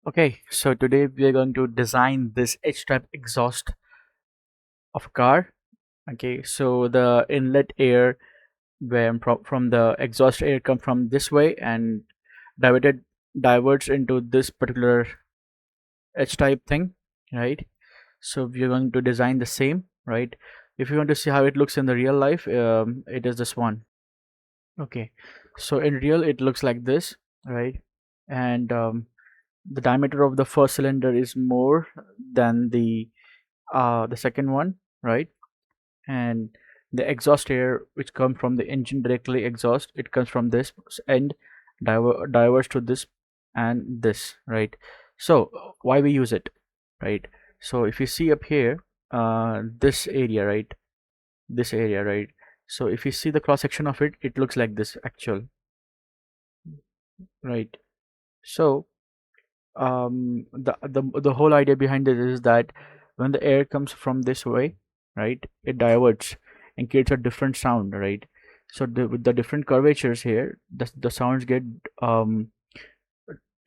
Okay, so today we are going to design this H-type exhaust of a car. Okay, so the inlet air where from the exhaust air come from this way and diverted diverts into this particular H-type thing, right? So we are going to design the same, right? If you want to see how it looks in the real life, it is this one. Okay, so in real it looks like this, right? And the diameter of the first cylinder is more than the second one, right? And the exhaust air which comes from the engine directly exhaust, it comes from this end, diverts to this and this, right? So why we use it, right? So if you see up here, this area, right? This area, right? So if you see the cross section of it, it looks like this actual, right? So the whole idea behind it is that when the air comes from this way, right, it diverts and creates a different sound, right? So with the different curvatures here, the sounds get um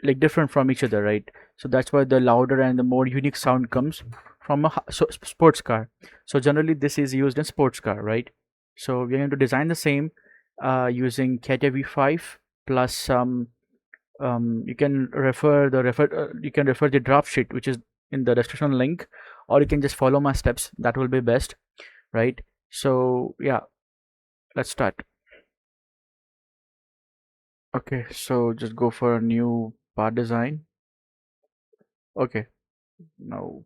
like different from each other, right? So that's why the louder and the more unique sound comes from a sports car. So generally this is used in sports car, right? So we're going to design the same using Catia V5 plus some you can refer the draft sheet which is in the description link, or you can just follow my steps, that will be best, right? So yeah, let's start. Okay, so just go for a new part design. Okay, now,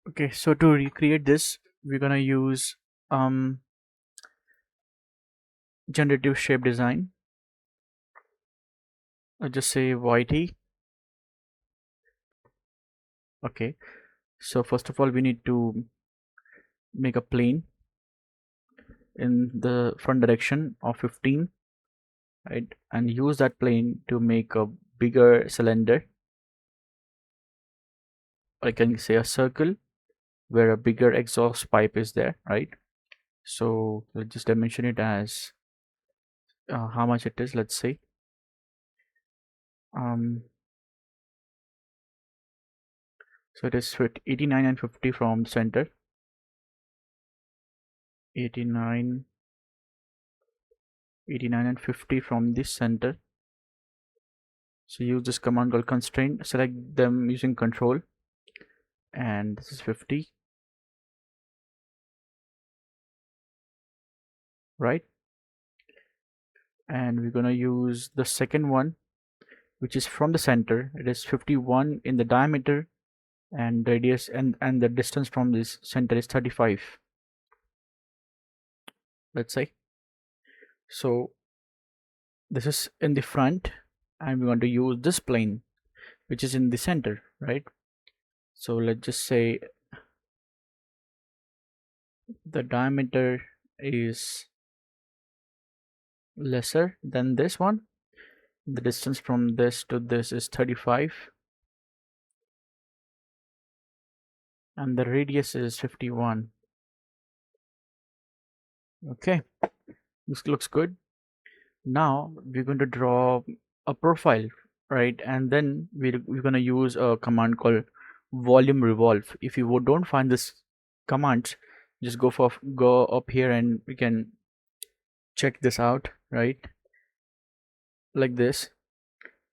okay, so to recreate this we're gonna use um generative shape design. I'll just say YT. Okay, so first of all we need to make a plane in the front direction of 15, right, and use that plane to make a bigger cylinder. I can say a circle where a bigger exhaust pipe is there, right? So let's just dimension it as how much it is. Let's say um so it is 89 and 50 from the center. 89, 89 and 50 from this center. So use this command called constraint, select them using control, and this is 50, right? And we're gonna use the second one, which is from the center. It is 51 in the diameter, and radius and the distance from this center is 35, let's say. So this is in the front, and we want to use this plane which is in the center, right? So let's just say the diameter is lesser than this one. The distance from this to this is 35, and the radius is 51. Okay, this looks good. Now we're going to draw a profile, right? And then we're going to use a command called volume revolve. If you don't find this command, just go up here and we can check this out, right? Like this.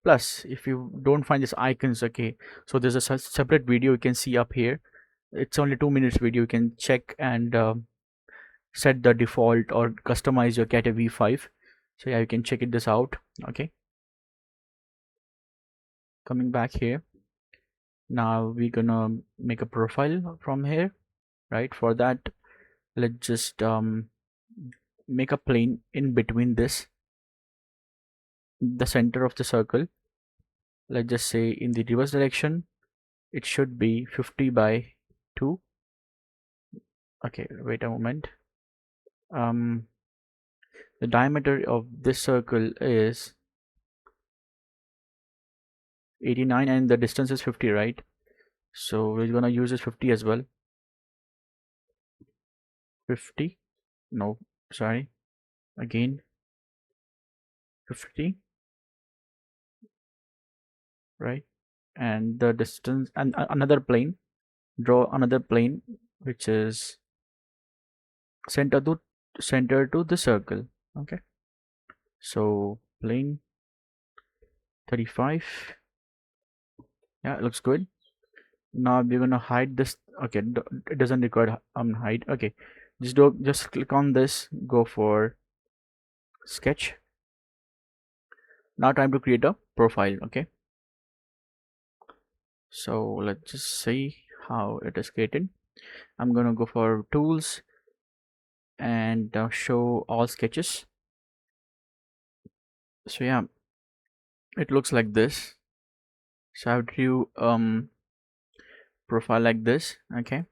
Plus if you don't find these icons, okay, so there's a separate video you can see up here. It's only 2 minutes video, you can check and set the default or customize your Catia V5. So yeah, you can check this out. Okay, coming back here, now we're gonna make a profile from here, right? For that, let's just make a plane in between this, the center of the circle. Let's just say in the reverse direction it should be 50 by 2. Okay, wait a moment. um the diameter of this circle is 89 and the distance is 50, right? So we're gonna use this 50 as well. 50, no, sorry, again 50. right? And the distance, and another plane, draw another plane which is center to the circle. Okay, so plane 35. Yeah, it looks good. Now we're gonna hide this. Okay, it doesn't require hide. Okay, just click on this, go for sketch. Now time to create a profile. Okay, so let's just see how it is created. I'm gonna go for tools and show all sketches. So yeah, it looks like this. So I drew profile like this. Okay,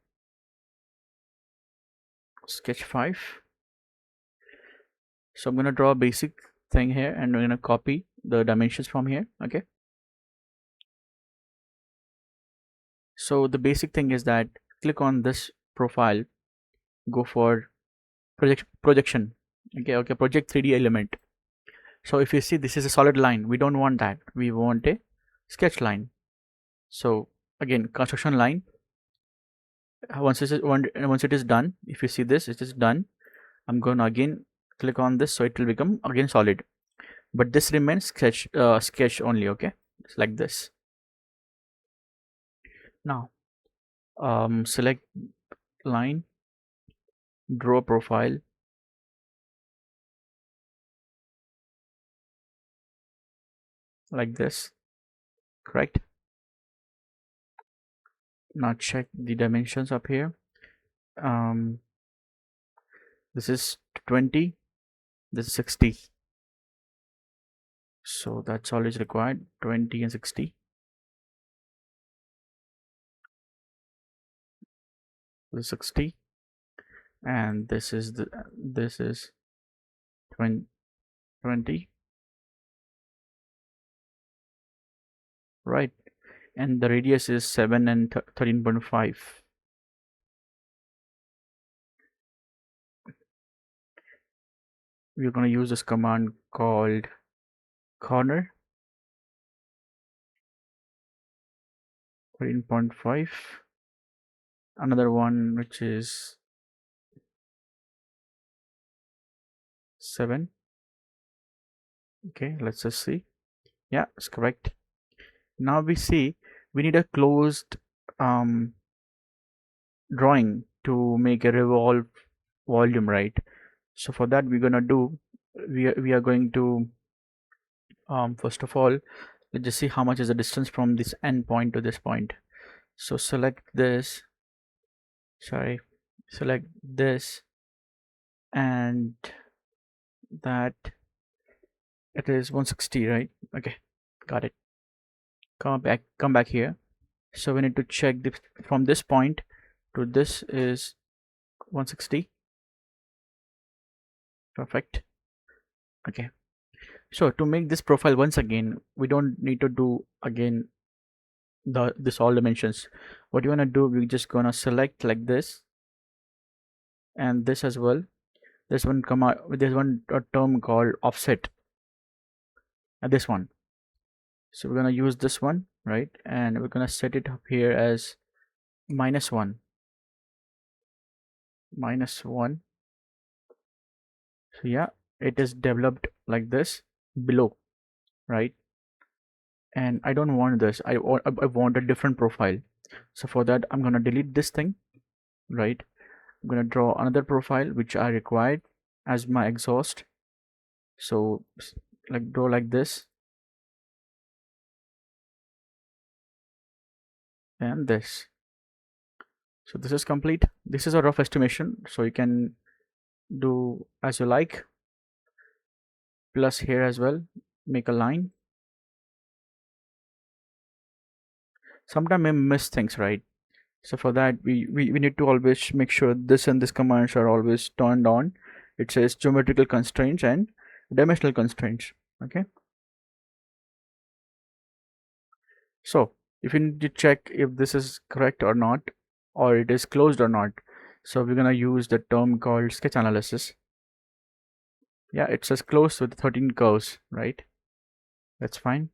sketch 5. So I'm gonna draw a basic thing here, and I'm gonna copy the dimensions from here. Okay, so the basic thing is that click on this profile, go for projection. Okay, project 3D element. So if you see, this is a solid line, we don't want that, we want a sketch line. So again, construction line. Once it is done, if you see this, it is done. I'm going to again click on this, so it will become again solid, but this remains sketch only. Okay, it's like this. Now select line, draw profile like this, correct? Now check the dimensions up here. um this is 20, this is 60, so that's all is required, 20 and 60. This is 60, and this is 20, right? And the radius is 7 and 13.5. We're going to use this command called corner 13.5, another one which is 7. Okay, let's just see. Yeah, it's correct. Now we see we need a closed um drawing to make a revolve volume, right? So for that, we're gonna do, we are going to first of all, let's just see how much is the distance from this end point to this point. So select this, sorry, select this, and that it is 160, right? Okay, got it. Come back here. So we need to check the, from this point to this is 160. Perfect. Okay, so to make this profile, once again, we don't need to do again this all dimensions. What you want to do, we're just gonna select like this, and this as well. There's one comma, there's one term called offset, and this one. So we're gonna use this one, right? And we're gonna set it up here as -1, -1. So yeah, it is developed like this below, right? And I don't want this. I want a different profile. So for that, I'm gonna delete this thing, right? I'm gonna draw another profile which I required as my exhaust. So like draw like this and this. So this is complete. This is a rough estimation, so you can do as you like. Plus here as well, make a line. Sometimes I miss things, right? So for that, we need to always make sure this and this commands are always turned on. It says geometrical constraints and dimensional constraints. Okay, so if you need to check if this is correct or not, or it is closed or not, so we're gonna use the term called sketch analysis. Yeah, it says closed with 13 curves, right? That's fine.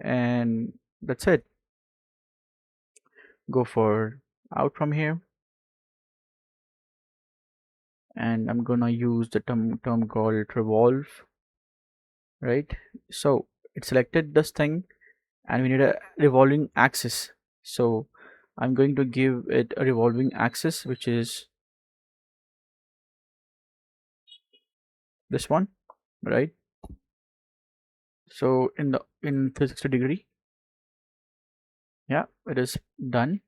and that's it. Go for out from here, and I'm gonna use the term called revolve, right? So it selected this thing, and we need a revolving axis. So I'm going to give it a revolving axis, which is this one, right? So in 360 degree, yeah, it is done.